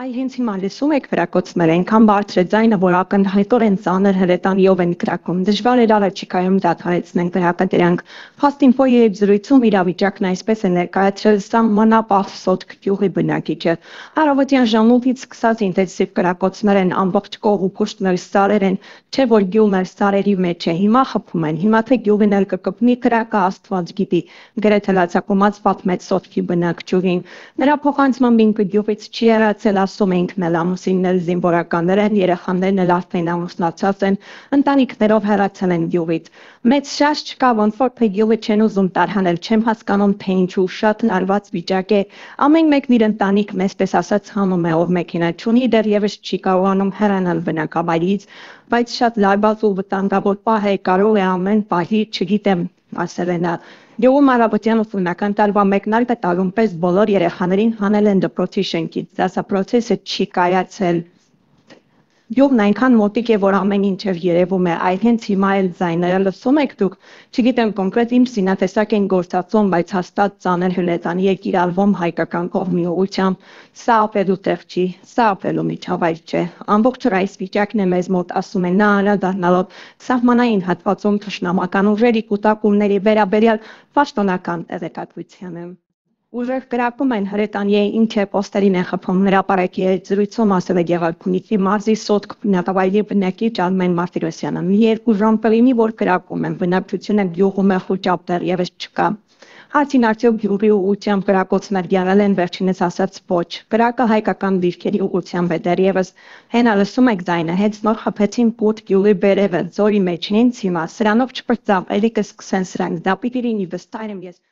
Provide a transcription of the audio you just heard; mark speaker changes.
Speaker 1: Այ հենց հիմա լսում եք կրակոցներ այնքան բարձր է ձայնը, որ ակնհայտորեն ծանր հրետանիով են կրակում։ Դժվար էր առաջիկայում դադարեցնել կրակը դրանք։ Fast-Info-ի հետ զրույցում իրավիճակն այսպես է ներկայացրել Սահմանապահ Սոտք գյուղի բնակիչը։ Առավոտյան ժամը 8-ից սկսած ինտենսիվ կրակոցներ են, ամբողջ կողը փուշտներ սարեր են, չէ որ գյուղն էլ սարերի մեջ է։ Հիմա խփում են։ Հիմա թե գյուղին էլ կկպնի կրակը Աստված գիտի։ Գրեթե լացակումած պատմեց Սոտքի բնակչուհին։ Նրա փոխանցմամբ ինքը գյուղից չի հեռացել, ասում ենք մեր ամուսիններ զինվորականներ են, երեխաներն էլ արդեն ամուսնացած են, ընտանիքներով հեռացել են գյուղից։ Մեծ շաշ չկա, ոնց որ թե գյուղը չեն ուզում տարհանել, չեմ հասկանում թե ինչու շատ լարված վիճակ է։ Ամեն մեկն իր ընտանիքն այսպես ասած հանում է, ով մեքենա չունի, դեռևս չի կարողանում հեռանալ բնակավայրից, բայց շատ լարված ու վտանգավոր պահ է, կարող է ամեն պահի, չգիտեմ, ասել է նա։ Գյուղում առավոտյան ուսումնական տարվա մեկնարկը տարում պես բոլոր երեխաներին հանել են դպրոցի շենքից, դասապրոցեսը չի կայացել։ Գյուղն այնքան մոտիկ է, որ ամեն ինչև երևում է, այլ հենց հիմա էլ ձայները լսում եք դուք, չգիտեմ կոնկրետ ինչ զինատեսակ են գործածում, բայց հաստատ ծանր հրետանի է կիրառվում հայկական կողմի ուղղությամբ, սա ապելու տեղ չի, սա ապելու միջավայր չէ, ամբողջ այս վիճակն է մեզ մոտ, ասում է նա անդրադառնալով սահմանային հատվածում թշնամական ուժերի կուտակումների վերաբերյալ պաշտոնական տեղեկատվությանը։ Ուժեղ կրակում են հրետանի է ինչ է պոստերին են խփում հրապարակի հետ զրույցում ասել է Գեղարքունիքի մարզի Սոտք բնակավայրի բնակիչ Արմեն Մարտիրոսյանը։ Մի 2 ժամ կլինի, որ կրակում են, բնակչությունը գյուղում է խոճապ դեռևս չկա։ Հարցին արդյոք գյուղի ուղղությամբ կրակոցներ եղել են, վերջինս ասաց ոչ։ Կրակը հայկական դիրքերի ուղղությամբ է դեռևս։ Հենա լսում եք ձայնը, հենց նոր խփեցին Պուտ գյուղի բերևը, ձորի մեջ հենց հիմա, սրանով չպրծավ, էլի կսկսեն սրանք, դա պիտի լինի վստահ եմ ես։